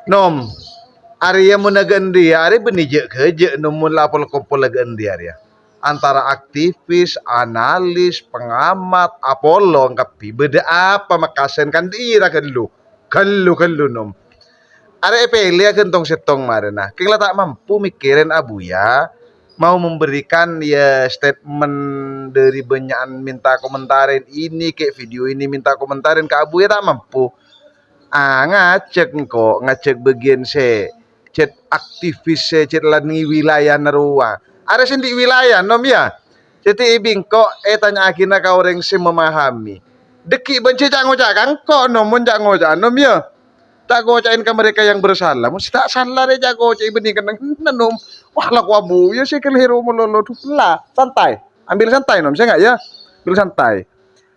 Nom, Arya munagendi Arya benije keje nomun lapol kompol lagendi Arya. Antara aktivis, analis, pengamat, Apollo ngkapi beda apa makasen kan dira kelu nom. Arya pele gentong setong marena. Kela tak mampu mikirin abu ya mau memberikan ya statement dari banyakan minta komentarin ini kayak video ini minta komentarin ke abu ya tak mampu. Ngecek bagian chat aktivis chat lani wilayah narua ada sendi wilayah nom ya jadi ibing kok tanya akhirnya kau orang si memahami deki benci cak ngocak kan kok nom cak ngocak nom ya tak ngocain ke mereka yang bersalah mesti tak salah deh cak ngocak ibing kan nom wah lah wabu ya sih keliru melolo lah santai ambil santai nom saya nggak ya ambil santai.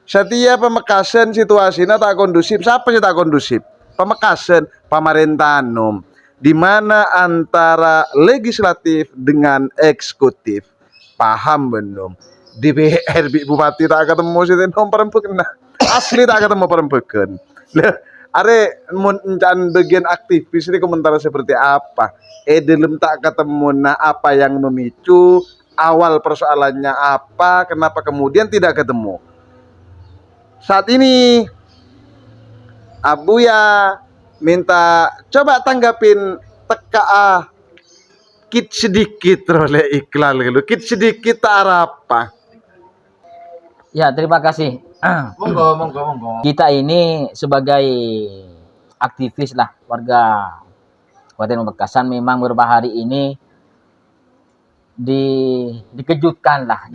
Setiap pemekasan situasinya tak kondusif. Siapa sih tak kondusif? Pemekasan pemerintahan nom. Di mana antara legislatif dengan eksekutif. Paham belum? DPR bupati tak ketemu sih nom perempuan. Asli tak ketemu perempuan. Are mencan bagian aktivis ini komentar seperti apa? Dalam tak ketemu nah apa yang memicu awal persoalannya apa? Kenapa kemudian tidak ketemu? Saat ini Abuya minta coba tanggapin teka kit sedikit oleh iklan gitu. Kit sedikit apa? Ya, terima kasih. Monggo. Kita ini sebagai aktivis lah warga Kabupaten Pamekasan memang beberapa hari ini dikejutkan lah,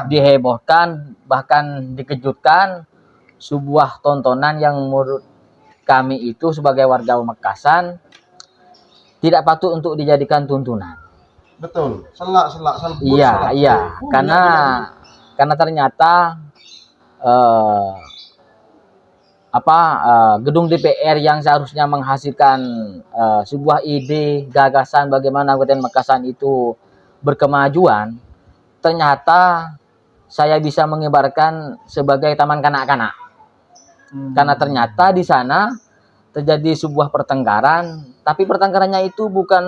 dihebohkan, bahkan dikejutkan sebuah tontonan yang menurut kami itu sebagai warga Pamekasan tidak patut untuk dijadikan tuntunan. Betul, selak. Iya, karena ternyata gedung DPR yang seharusnya menghasilkan sebuah ide, gagasan bagaimana Kabupaten Pamekasan itu berkemajuan, ternyata saya bisa mengibarkan sebagai taman kanak-kanak. Karena ternyata di sana terjadi sebuah pertengkaran, tapi pertengkarannya itu bukan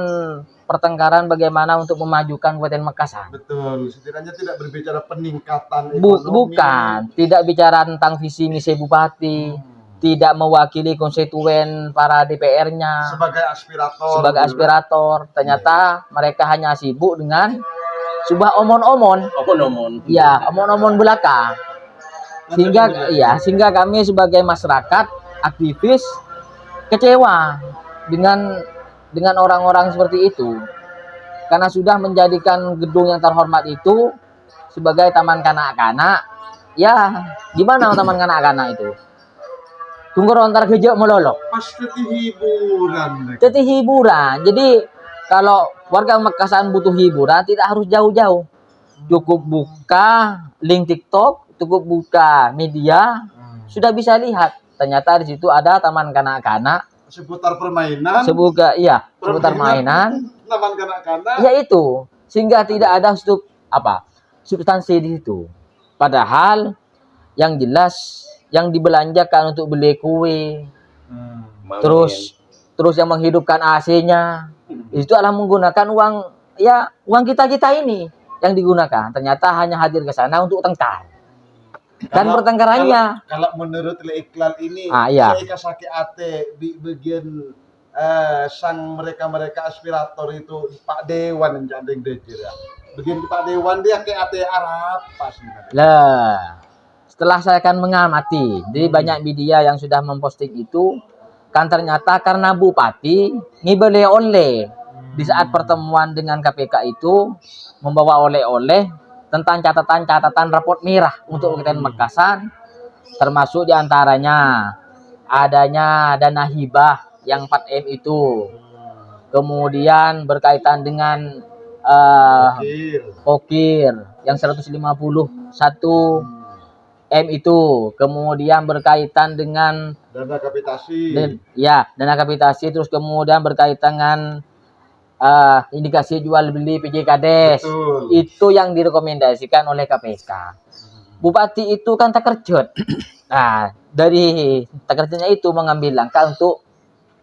pertengkaran bagaimana untuk memajukan Kabupaten Pamekasan. Betul, setidaknya tidak berbicara peningkatan ekonomi. Bukan, tidak bicara tentang visi misi bupati, tidak mewakili konstituen para DPR-nya sebagai aspirator. Ternyata mereka hanya sibuk dengan sebuah omon-omon. Ya, omon-omon belaka. Sehingga kami sebagai masyarakat aktivis kecewa dengan orang-orang seperti itu. Karena sudah menjadikan gedung yang terhormat itu sebagai taman kanak-kanak. Ya, gimana taman kanak-kanak itu? Tunggu rontar gejek melolok. Pasti hiburan. Jadi hiburan. Jadi kalau warga Pamekasan butuh hiburan tidak harus jauh-jauh. Cukup buka link TikTok, cukup buka media, sudah bisa lihat. Ternyata di situ ada taman kanak-kanak. Seputar permainan. Seputar mainan. Taman kanak-kanak. Ya itu, sehingga tidak ada substansi di situ. Padahal yang jelas yang dibelanjakan untuk beli kue, terus yang menghidupkan AC-nya, itu adalah menggunakan uang kita ini yang digunakan. Ternyata hanya hadir ke sana untuk tengkar. Dan pertengkarannya. Kalau menurut iklan ini, saya kasih ate di bagian sang mereka aspirator itu Pak Dewan yang jandeng dejir ya. Bagian Pak Dewan dia kayak ate Arab pas lah. Setelah saya akan mengamati dari banyak media yang sudah memposting itu, kan ternyata karena Bupati ngibeli oleh di saat pertemuan dengan KPK itu membawa oleh-oleh tentang catatan raport merah untuk Kabupaten Pamekasan, termasuk diantaranya adanya dana hibah yang 4M itu, kemudian berkaitan dengan pokir yang 151 M itu, kemudian berkaitan dengan dana kapitasi. Dana kapitasi, terus kemudian berkaitan dengan indikasi jual beli PJKades. Itu yang direkomendasikan oleh KPK. Bupati itu kan terkejut. Nah, dari terkejutnya itu mengambil langkah untuk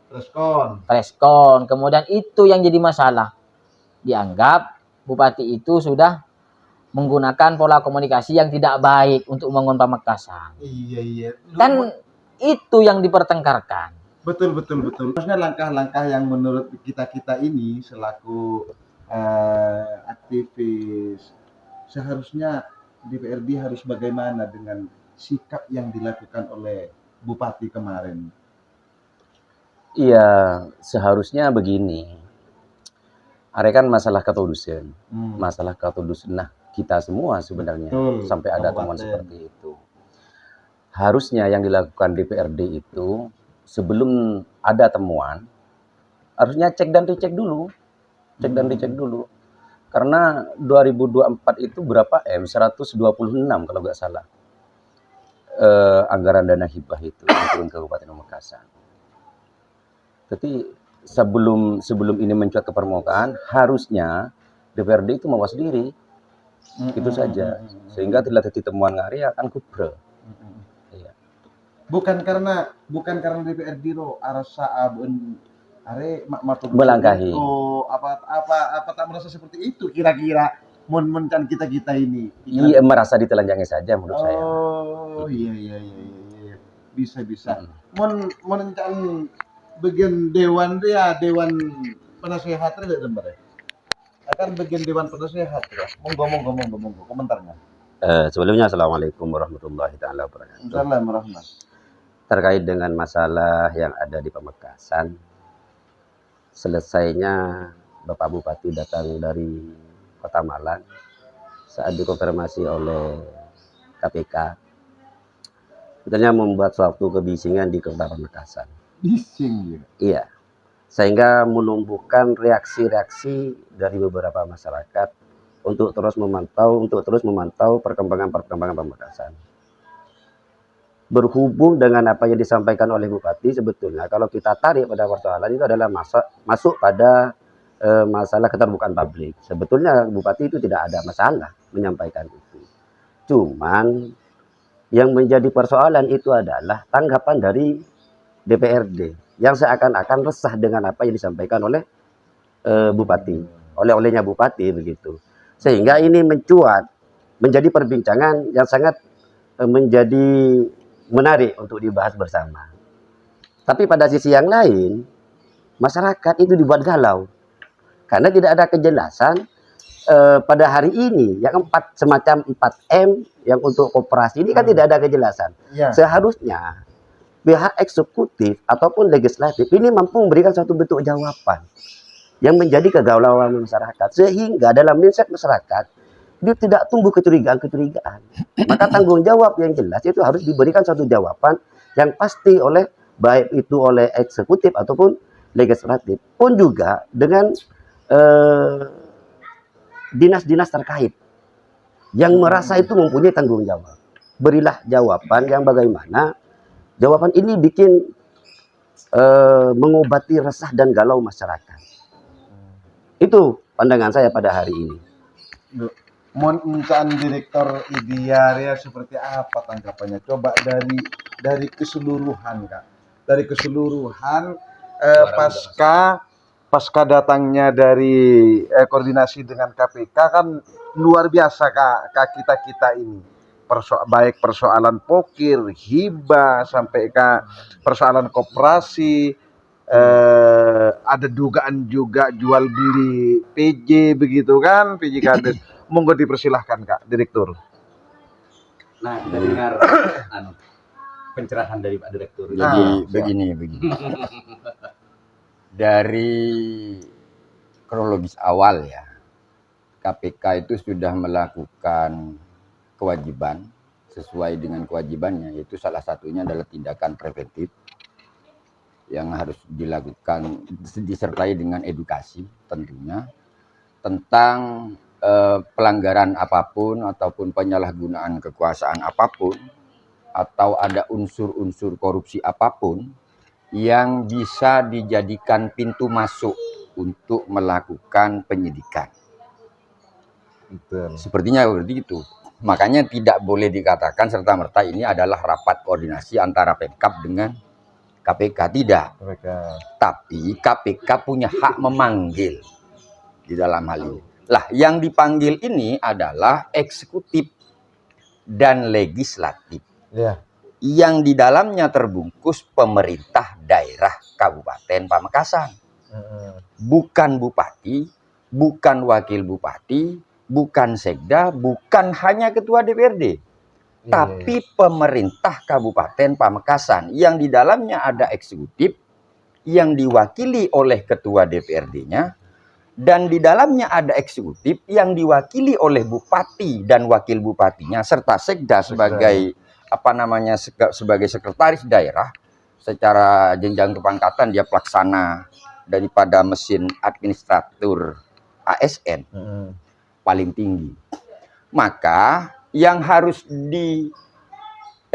preskon. Kemudian itu yang jadi masalah. Dianggap bupati itu sudah menggunakan pola komunikasi yang tidak baik untuk membangun Pamekasan. Iya. Kan itu yang dipertengkarkan. Betul. Maksudnya langkah-langkah yang menurut kita ini selaku aktivis, seharusnya DPRD harus bagaimana dengan sikap yang dilakukan oleh Bupati kemarin? Iya, seharusnya begini. Are kan masalah katolusen, masalah katolusen. Nah, kita semua sebenarnya Betul, sampai ada temuan kabupaten. seperti itu. Harusnya yang dilakukan DPRD itu sebelum ada temuan, harusnya cek dan dicek dulu. Karena 2024 itu berapa M? 126 kalau nggak salah. Anggaran dana hibah itu yang turun ke Kabupaten Pamekasan. Jadi sebelum ini mencuat ke permukaan, harusnya DPRD itu mawas diri. Itu saja. Sehingga tidak terjadi temuan ngari akan kubre. Iya. Bukan karena DPRD lo arasa abun are mak Melangkahi. apa tak merasa seperti itu kira-kira mun can kita ini. Iya, merasa ditelanjangi saja menurut saya. Oh iya. Bisa. Mun can bagian dewan dia, dewan penasehat ada lembar. Akan bagian dewan penasehat ya. Monggo komentarnya. Sebelumnya Assalamualaikum warahmatullahi taala wabarakatuh. Assalamualaikum. Terkait dengan masalah yang ada di Pamekasan, selesainya Bapak Bupati datang dari Kota Malang saat dikonfirmasi oleh KPK, sebetulnya membuat suatu kebisingan di Kota Pamekasan. Bising ya. Iya, sehingga menumbuhkan reaksi-reaksi dari beberapa masyarakat untuk terus memantau perkembangan Pamekasan. Berhubung dengan apa yang disampaikan oleh Bupati, sebetulnya kalau kita tarik pada persoalan itu adalah masuk pada masalah keterbukaan publik. Sebetulnya Bupati itu tidak ada masalah menyampaikan itu. Cuman yang menjadi persoalan itu adalah tanggapan dari DPRD yang seakan-akan resah dengan apa yang disampaikan oleh Bupati, olehnya Bupati begitu. Sehingga ini mencuat menjadi perbincangan yang sangat menjadi menarik untuk dibahas bersama. Tapi pada sisi yang lain, masyarakat itu dibuat galau karena tidak ada kejelasan pada hari ini yang semacam 4M yang untuk koperasi ini kan tidak ada kejelasan. Ya. Seharusnya pihak eksekutif ataupun legislatif ini mampu memberikan suatu bentuk jawaban yang menjadi kegalauan masyarakat, sehingga dalam mindset masyarakat dia tidak tumbuh kecurigaan. Maka tanggung jawab yang jelas itu harus diberikan suatu jawaban yang pasti oleh baik itu oleh eksekutif ataupun legislatif, pun juga dengan dinas-dinas terkait yang merasa itu mempunyai tanggung jawab. Berilah jawaban yang bagaimana jawaban ini bikin mengobati resah dan galau masyarakat. Itu pandangan saya pada hari ini. Mohon Direktur IDIAR ya seperti apa tanggapannya? Coba dari keseluruhan Kak. Dari keseluruhan pasca datangnya dari koordinasi dengan KPK kan luar biasa Kak kita ini. Baik persoalan pokir, hibah sampai ke persoalan koperasi, ada dugaan juga jual beli PJ begitu kan, PJ Kades. Monggo dipersilahkan Kak Direktur. Nah, kita dengar pencerahan dari Pak Direktur. Jadi begini. Dari kronologis awal ya, KPK itu sudah melakukan kewajiban sesuai dengan kewajibannya, yaitu salah satunya adalah tindakan preventif yang harus dilakukan disertai dengan edukasi tentunya tentang pelanggaran apapun ataupun penyalahgunaan kekuasaan apapun atau ada unsur-unsur korupsi apapun yang bisa dijadikan pintu masuk untuk melakukan penyidikan. Betul. Sepertinya seperti itu. Makanya tidak boleh dikatakan serta-merta ini adalah rapat koordinasi antara Pemkab dengan KPK tidak. Mereka. Tapi KPK punya hak memanggil di dalam hal ini. Lah, yang dipanggil ini adalah eksekutif dan legislatif. Ya. Yang di dalamnya terbungkus pemerintah daerah Kabupaten Pamekasan. Bukan bupati, bukan wakil bupati, bukan sekda, bukan hanya ketua DPRD. Tapi pemerintah Kabupaten Pamekasan yang di dalamnya ada eksekutif yang diwakili oleh ketua DPRD-nya dan di dalamnya ada eksekutif yang diwakili oleh bupati dan wakil bupatinya serta sekda sebagai sebagai sekretaris daerah. Secara jenjang kepangkatan dia pelaksana daripada mesin administratur ASN paling tinggi. Maka yang harus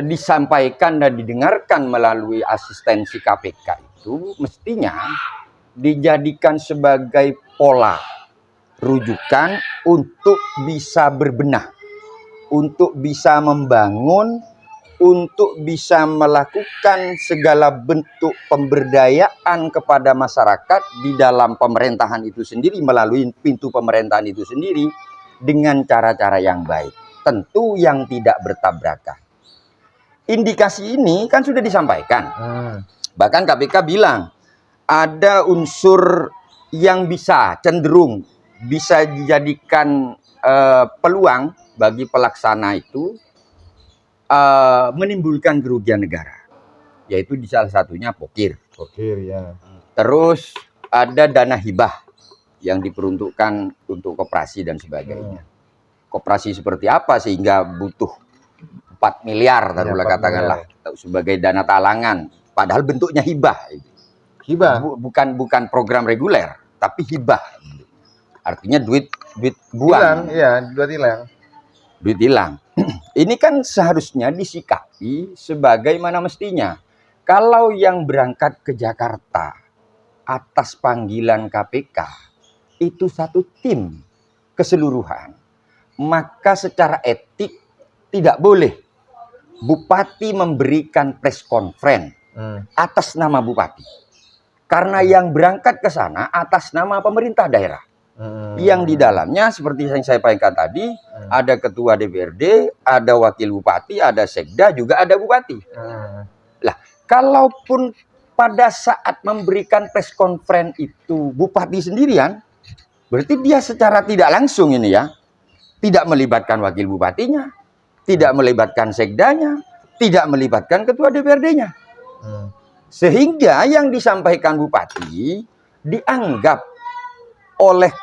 disampaikan dan didengarkan melalui asistensi KPK itu mestinya dijadikan sebagai pola rujukan untuk bisa berbenah, untuk bisa membangun, untuk bisa melakukan segala bentuk pemberdayaan kepada masyarakat di dalam pemerintahan itu sendiri, melalui pintu pemerintahan itu sendiri dengan cara-cara yang baik. Tentu yang tidak bertabrakan. Indikasi ini kan sudah disampaikan. Bahkan KPK bilang ada unsur yang bisa cenderung bisa dijadikan peluang bagi pelaksana itu menimbulkan kerugian negara. Yaitu di salah satunya pokir. Pokir ya. Terus ada dana hibah yang diperuntukkan untuk koperasi dan sebagainya. Koperasi seperti apa sehingga butuh 4 miliar taruhlah katakanlah sebagai dana talangan, padahal bentuknya hibah. Hibah Bukan program reguler, tapi hibah. Artinya duit buang. Duit hilang. Ini kan seharusnya disikapi sebagaimana mestinya. Kalau yang berangkat ke Jakarta atas panggilan KPK itu satu tim keseluruhan, maka secara etik tidak boleh bupati memberikan press conference atas nama bupati. Karena yang berangkat ke sana atas nama pemerintah daerah. Yang di dalamnya seperti yang saya sampaikan tadi, ada ketua DPRD, ada wakil bupati, ada sekda, juga ada bupati. Lah, kalaupun pada saat memberikan press conference itu bupati sendirian, berarti dia secara tidak langsung ini ya, tidak melibatkan wakil bupatinya, tidak melibatkan sekdanya, tidak melibatkan ketua DPRD-nya. Sehingga yang disampaikan bupati dianggap oleh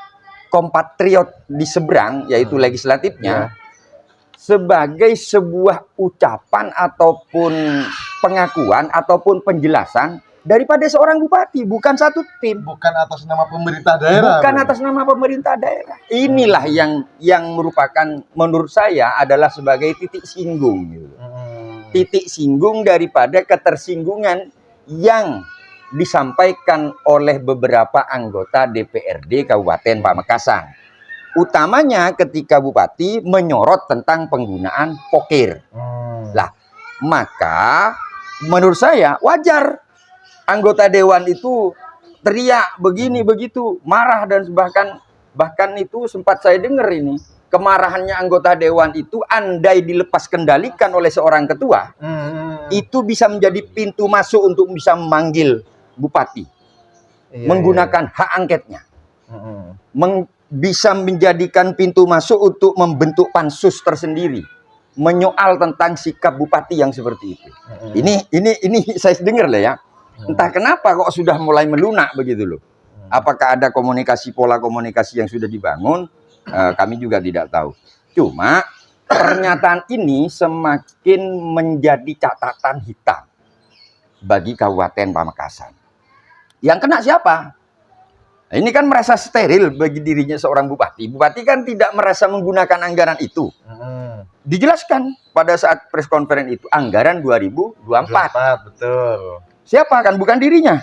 kompatriot di seberang, yaitu legislatifnya, sebagai sebuah ucapan ataupun pengakuan ataupun penjelasan daripada seorang bupati, bukan satu tim. Bukan atas nama pemerintah daerah. Bukan atas nama pemerintah daerah. Inilah yang merupakan menurut saya adalah sebagai titik singgung. Titik singgung daripada ketersinggungan yang disampaikan oleh beberapa anggota DPRD Kabupaten Pamekasan. Utamanya ketika bupati menyorot tentang penggunaan pokir. Lah, maka menurut saya wajar anggota dewan itu teriak begini begitu, marah dan bahkan itu sempat saya dengar ini kemarahannya anggota dewan itu andai dilepas kendalikan oleh seorang ketua, itu bisa menjadi pintu masuk untuk bisa memanggil bupati, menggunakan hak angketnya, bisa menjadikan pintu masuk untuk membentuk pansus tersendiri, menyoal tentang sikap bupati yang seperti itu. Ini saya dengar lah ya. Entah kenapa kok sudah mulai melunak begitu loh. Apakah ada pola komunikasi yang sudah dibangun? Kami juga tidak tahu. Cuma pernyataan ini semakin menjadi catatan hitam bagi Kabupaten Pamekasan. Yang kena siapa? Nah, ini kan merasa steril bagi dirinya seorang bupati. Bupati kan tidak merasa menggunakan anggaran itu. Dijelaskan pada saat press conference itu anggaran 2024. Betul. Siapa kan? Bukan dirinya.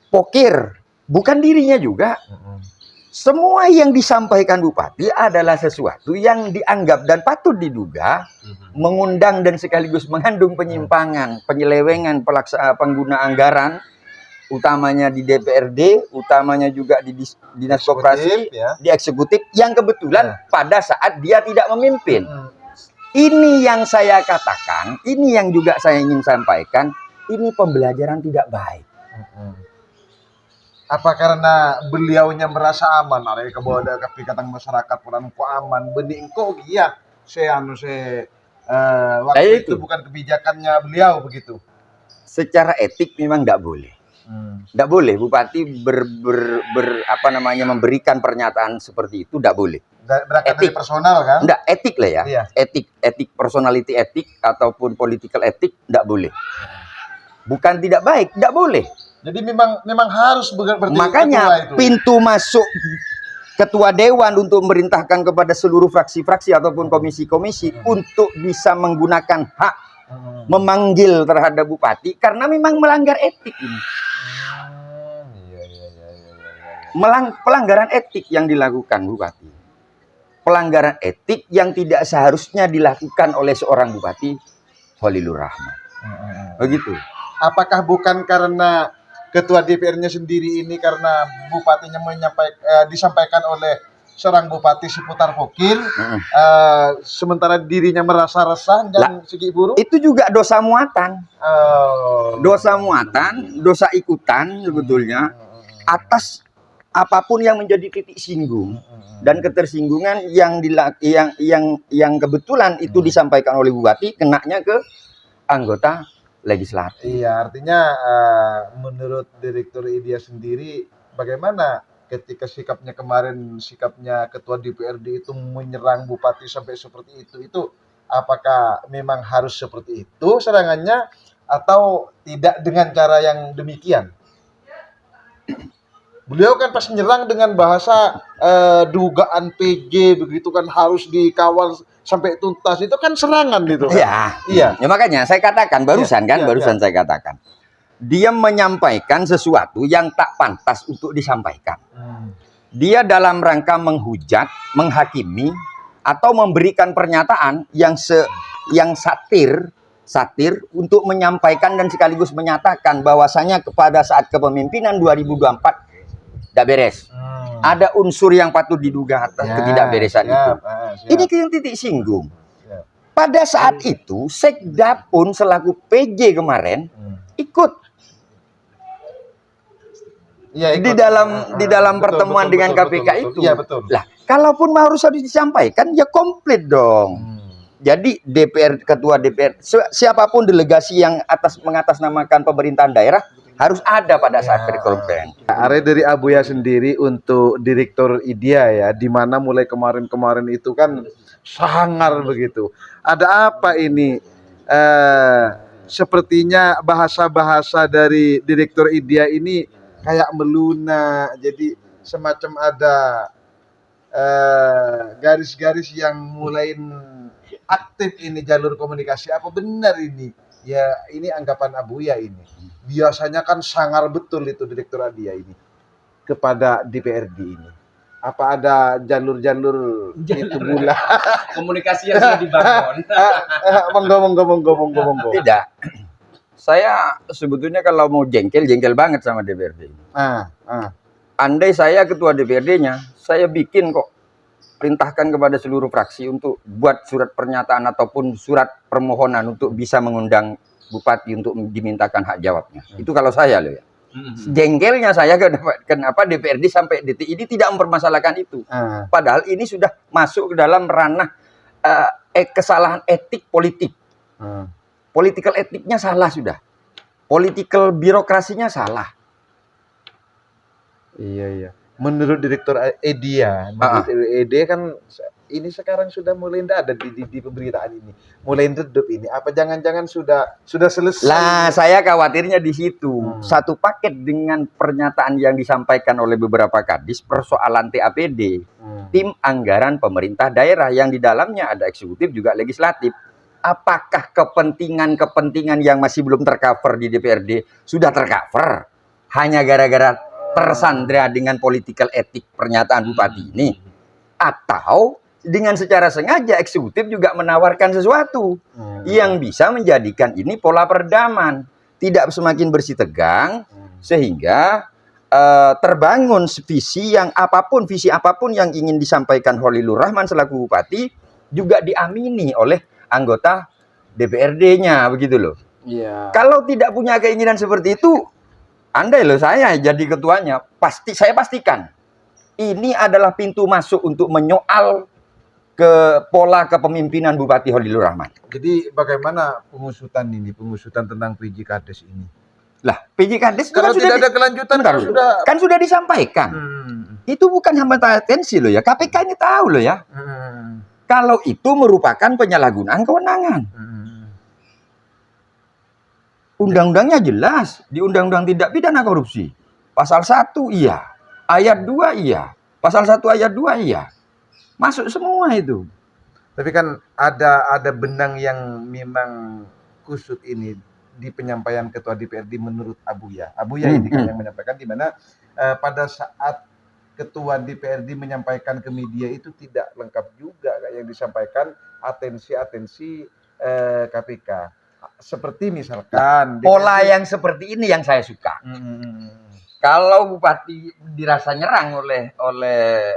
Pokir, bukan dirinya juga. Semua yang disampaikan Bupati adalah sesuatu yang dianggap dan patut diduga mengundang dan sekaligus mengandung penyimpangan, penyelewengan pengguna anggaran, utamanya di DPRD, utamanya juga di Dinas Koperasi, ya. di eksekutif, yang kebetulan pada saat dia tidak memimpin. Ini yang saya katakan, ini yang juga saya ingin sampaikan, ini pembelajaran tidak baik. Apa karena beliaunya merasa aman, ada kebawa ada katang masyarakat kurang ko aman, bening ko iya, waktu itu bukan kebijakannya beliau begitu. Secara etik memang tidak boleh. Tidak boleh Bupati memberikan pernyataan seperti itu, tidak boleh. Berangkat dari personal kan? Tidak, etik lah ya. Iya. Etik, personality etik ataupun political etik tidak boleh. Bukan tidak baik, tidak boleh. Jadi memang harus berarti makanya itu. Pintu masuk ketua dewan untuk memerintahkan kepada seluruh fraksi-fraksi ataupun komisi-komisi untuk bisa menggunakan hak memanggil terhadap Bupati karena memang melanggar etik ini. Pelanggaran etik yang dilakukan Bupati. Pelanggaran etik yang tidak seharusnya dilakukan oleh seorang Bupati Khalilur Rahman. Begitu. Apakah bukan karena ketua DPR-nya sendiri ini karena bupatinya disampaikan oleh seorang bupati seputar Pokir, sementara dirinya merasa resah dan segi buruk? Itu juga dosa muatan. Dosa muatan, dosa ikutan sebetulnya atas apapun yang menjadi titik singgung dan ketersinggungan yang kebetulan itu disampaikan oleh bupati kenanya ke anggota legislatif. Iya, artinya menurut Direktur IDIA sendiri, bagaimana ketika sikapnya ketua DPRD itu menyerang bupati sampai seperti itu? Itu apakah memang harus seperti itu serangannya atau tidak dengan cara yang demikian? Beliau kan pas menyerang dengan bahasa dugaan PJ begitu kan harus dikawal sampai tuntas, itu kan serangan itu kan? Iya. Ya makanya saya katakan barusan saya katakan dia menyampaikan sesuatu yang tak pantas untuk disampaikan. Dia dalam rangka menghujat, menghakimi atau memberikan pernyataan yang satir untuk menyampaikan dan sekaligus menyatakan bahwasanya pada saat kepemimpinan 2024 tidak beres. Ada unsur yang patut diduga atas ketidakberesan itu. Ini yang titik singgung. Pada saat itu, Sekda pun selaku PJ kemarin ikut. Di dalam pertemuan dengan KPK itu. Lah, kalaupun harus disampaikan, ya komplit dong. Jadi ketua DPR, siapapun delegasi yang mengatasnamakan pemerintahan daerah harus ada pada saat konferensi. Are dari Abuya sendiri untuk Direktur IDIA ya, di mana mulai kemarin itu kan sangar begitu. Ada apa ini? Sepertinya bahasa-bahasa dari Direktur IDIA ini kayak melunak, jadi semacam ada garis-garis yang mulai aktif ini jalur komunikasi. Apa benar ini? Ya ini anggapan Abuya ini. Biasanya kan sangar betul itu Direktur IDIA ini kepada DPRD ini. Apa ada jalur-jalur itu pula? Komunikasi yang sudah dibangun. Monggo. Tidak. Saya sebetulnya kalau mau jengkel banget sama DPRD. Andai saya ketua DPRD-nya, saya bikin kok perintahkan kepada seluruh fraksi untuk buat surat pernyataan ataupun surat permohonan untuk bisa mengundang Bupati untuk dimintakan hak jawabnya. Itu kalau saya loh ya. Jengkelnya saya kenapa DPRD sampai detik ini tidak mempermasalahkan itu. Padahal ini sudah masuk ke dalam ranah kesalahan etik politik. Political etiknya salah sudah. Political birokrasinya salah. Iya. Menurut Direktur IDIA, kan ini sekarang sudah mulai tidak ada di pemberitaan ini. Mulai redup ini. Apa jangan-jangan sudah selesai? Lah, saya khawatirnya di situ. Satu paket dengan pernyataan yang disampaikan oleh beberapa kadis persoalan TAPD, tim anggaran pemerintah daerah yang di dalamnya ada eksekutif juga legislatif. Apakah kepentingan yang masih belum tercover di DPRD sudah tercover? Hanya gara-gara tersandra dengan political etik pernyataan bupati ini, atau dengan secara sengaja eksekutif juga menawarkan sesuatu yang bisa menjadikan ini pola peredaman, tidak semakin bersih tegang, sehingga terbangun visi apapun yang ingin disampaikan Holilur Rahman selaku bupati juga diamini oleh anggota DPRD-nya, begitu loh. Iya. Kalau tidak punya keinginan seperti itu, andai loh saya jadi ketuanya, saya pastikan ini adalah pintu masuk untuk menyoal ke pola kepemimpinan Bupati Holilur Rahman. Jadi bagaimana pengusutan tentang PJ Kades ini? Lah, PJ Kades kalau tidak ada kelanjutan kan sudah disampaikan. Itu bukan hambatan atensi loh ya. KPK ini tahu loh ya. Kalau itu merupakan penyalahgunaan kewenangan. Undang-undangnya jelas. Di Undang-Undang Tindak Pidana Korupsi. Pasal 1 iya. Ayat 2 iya. Pasal 1 ayat 2 iya. Masuk semua itu. Tapi kan ada benang yang memang kusut ini di penyampaian Ketua DPRD menurut Abuya. Abuya ini kan yang menyampaikan, di mana pada saat Ketua DPRD menyampaikan ke media itu tidak lengkap juga yang disampaikan atensi KPK. Seperti misalkan pola yang seperti ini yang saya suka. Kalau bupati dirasa nyerang oleh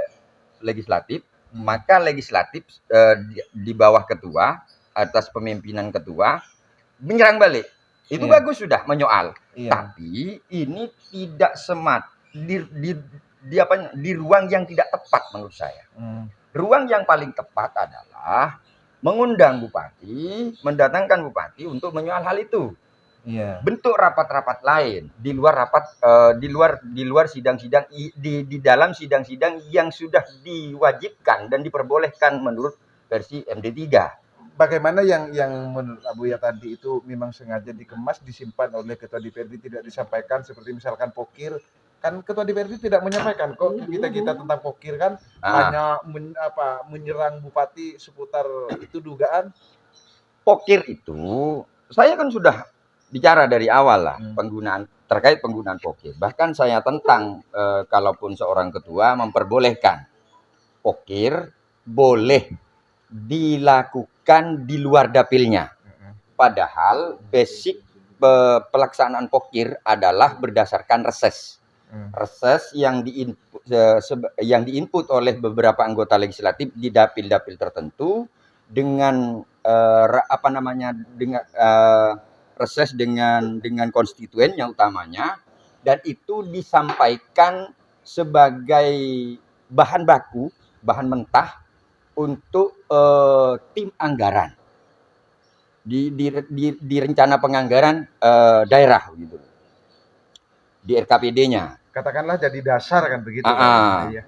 legislatif, maka legislatif di bawah ketua, atas pemimpinan ketua, menyerang balik. Itu bagus sudah menyoal. Tapi ini tidak di ruang yang tidak tepat menurut saya. Ruang yang paling tepat adalah mengundang bupati, mendatangkan bupati untuk menyoal hal itu. Bentuk rapat-rapat lain di luar sidang-sidang, di dalam sidang-sidang yang sudah diwajibkan dan diperbolehkan menurut versi MD3. Bagaimana yang menurut Abuya tadi itu memang sengaja dikemas, disimpan oleh Ketua DPRD, tidak disampaikan, seperti misalkan pokir. Kan Ketua DPRD tidak menyampaikan kok kita tentang pokir kan, hanya menyerang bupati seputar itu dugaan. Pokir itu saya kan sudah bicara dari awal lah terkait penggunaan pokir. Bahkan saya tentang kalaupun seorang ketua memperbolehkan pokir boleh dilakukan di luar dapilnya. Padahal basic pelaksanaan pokir adalah berdasarkan reses. Reses yang diinput oleh beberapa anggota legislatif di dapil-dapil tertentu dengan reses dengan konstituennya utamanya, dan itu disampaikan sebagai bahan baku, bahan mentah untuk tim anggaran di rencana penganggaran daerah gitu, di RKPD-nya. Katakanlah jadi dasar kan begitu. Iya.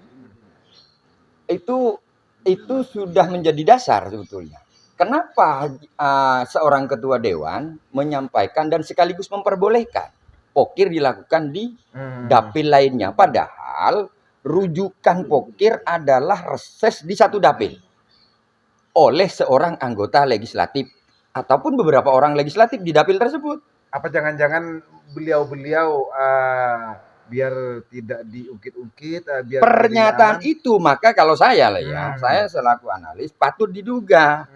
Itu sudah menjadi dasar sebetulnya. Kenapa seorang ketua dewan menyampaikan dan sekaligus memperbolehkan pokir dilakukan di dapil lainnya, padahal rujukan pokir adalah reses di satu dapil oleh seorang anggota legislatif ataupun beberapa orang legislatif di dapil tersebut. Apa jangan-jangan beliau biar tidak diungkit-ungkit, biar pernyataan itu, maka kalau saya lah ya, saya selaku analis patut diduga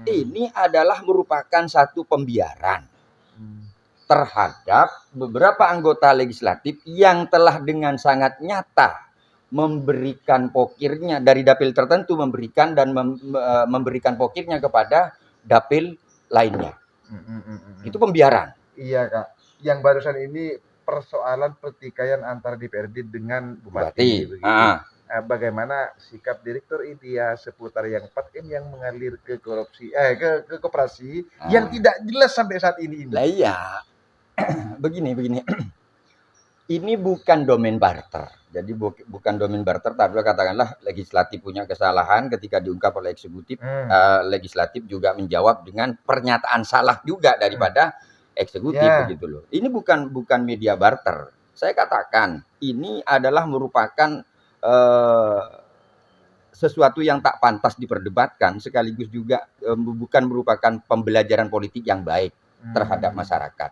ini adalah merupakan satu pembiaran terhadap beberapa anggota legislatif yang telah dengan sangat nyata memberikan pokirnya dari dapil tertentu, memberikan memberikan pokirnya kepada dapil lainnya. Itu pembiaran. Iya Kak, yang barusan ini persoalan pertikaian antara DPRD dengan bupati. Bagaimana sikap Direktur India seputar yang 4M yang mengalir ke korupsi, ke koperasi yang tidak jelas sampai saat ini. Lah iya, begini. Ini bukan domain barter. Jadi bukan domain barter. Tapi katakanlah legislatif punya kesalahan ketika diungkap oleh eksekutif, legislatif juga menjawab dengan pernyataan salah juga daripada eksekutif begitu loh. Ini bukan media barter. Saya katakan ini adalah merupakan sesuatu yang tak pantas diperdebatkan, sekaligus juga bukan merupakan pembelajaran politik yang baik terhadap masyarakat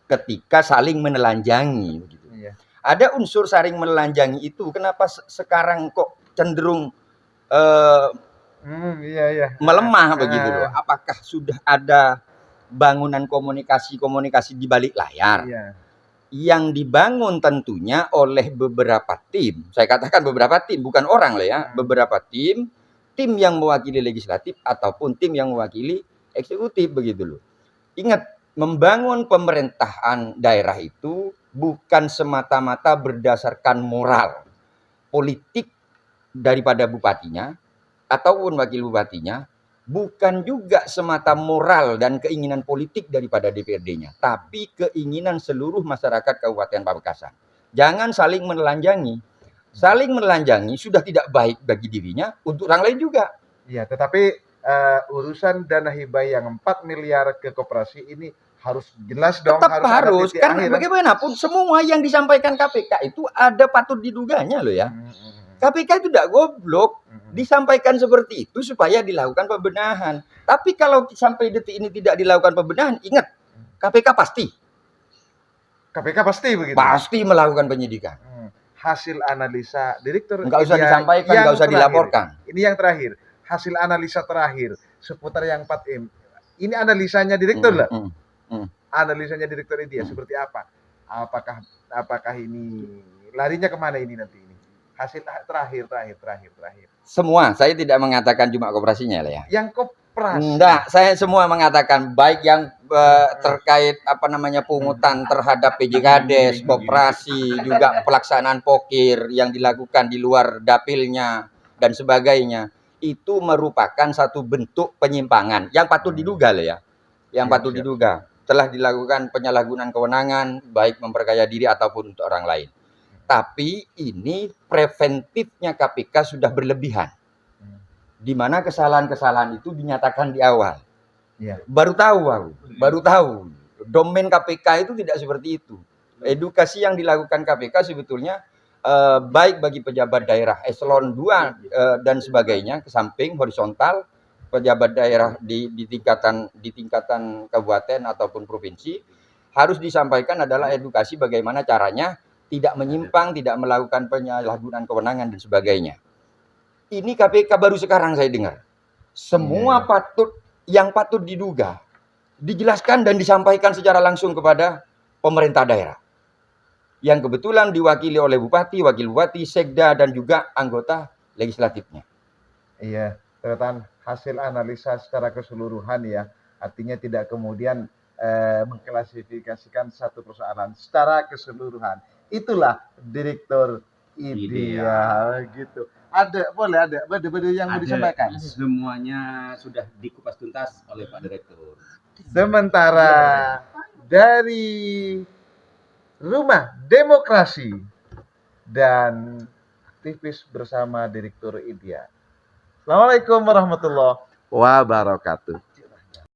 ketika saling menelanjangi begitu. ada unsur saling menelanjangi itu. Kenapa sekarang kok cenderung Iya. melemah begitu loh? Apakah sudah ada bangunan komunikasi di balik layar? Iya. Yang dibangun tentunya oleh beberapa tim. Saya katakan beberapa tim, bukan orang lah ya. Beberapa tim yang mewakili legislatif ataupun tim yang mewakili eksekutif begitu loh. Ingat, membangun pemerintahan daerah itu bukan semata-mata berdasarkan moral politik daripada bupatinya ataupun wakil bupatinya, bukan juga semata moral dan keinginan politik daripada DPRD-nya, tapi keinginan seluruh masyarakat Kabupaten Pamekasan. Jangan saling menelanjangi. Saling menelanjangi sudah tidak baik bagi dirinya, untuk orang lain juga. Iya, tetapi urusan dana hibah yang 4 miliar ke koperasi ini harus jelas dong. Tetap harus ada titik kan akhir. bagaimanapun semua yang disampaikan KPK itu ada patut diduganya loh ya. KPK itu tidak goblok. Disampaikan seperti itu supaya dilakukan pembenahan. Tapi kalau sampai detik ini tidak dilakukan pembenahan, ingat, KPK pasti begitu. Pasti melakukan penyidikan. Hasil analisa direktur Enggak usah disampaikan, enggak usah dilaporkan. Ini yang terakhir. Hasil analisa terakhir seputar yang 4M. Ini analisanya direktur lah. Analisanya direktur Idea seperti apa? Apakah ini larinya kemana ini nanti ini? Hasil terakhir. Semua, saya tidak mengatakan cuma koperasinya lah ya. Yang koperasi. Enggak, saya semua mengatakan baik yang terkait pungutan terhadap PJKades, koperasi, juga pelaksanaan pokir yang dilakukan di luar dapilnya dan sebagainya. Itu merupakan satu bentuk penyimpangan yang patut diduga lah ya. Yang patut diduga. Telah dilakukan penyalahgunaan kewenangan baik memperkaya diri ataupun untuk orang lain. Tapi ini preventifnya KPK sudah berlebihan. Di mana kesalahan-kesalahan itu dinyatakan di awal. Ya. Baru tahu. Domain KPK itu tidak seperti itu. Edukasi yang dilakukan KPK sebetulnya baik bagi pejabat daerah eselon 2 dan sebagainya, ke samping horizontal pejabat daerah di tingkatan kabupaten ataupun provinsi, harus disampaikan adalah edukasi bagaimana caranya tidak menyimpang, tidak melakukan penyalahgunaan kewenangan dan sebagainya. Ini KPK baru sekarang saya dengar. Semua yang patut diduga dijelaskan dan disampaikan secara langsung kepada pemerintah daerah. Yang kebetulan diwakili oleh bupati, wakil bupati, sekda dan juga anggota legislatifnya. Iya, catatan hasil analisa secara keseluruhan ya. Artinya tidak kemudian mengklasifikasikan satu persoalan secara keseluruhan. Itulah direktur Idea gitu. Ada yang mau disampaikan? Semuanya sudah dikupas tuntas oleh Pak Direktur. Sementara dari Rumah Demokrasi dan aktivis bersama Direktur Idea. Assalamualaikum warahmatullahi wabarakatuh.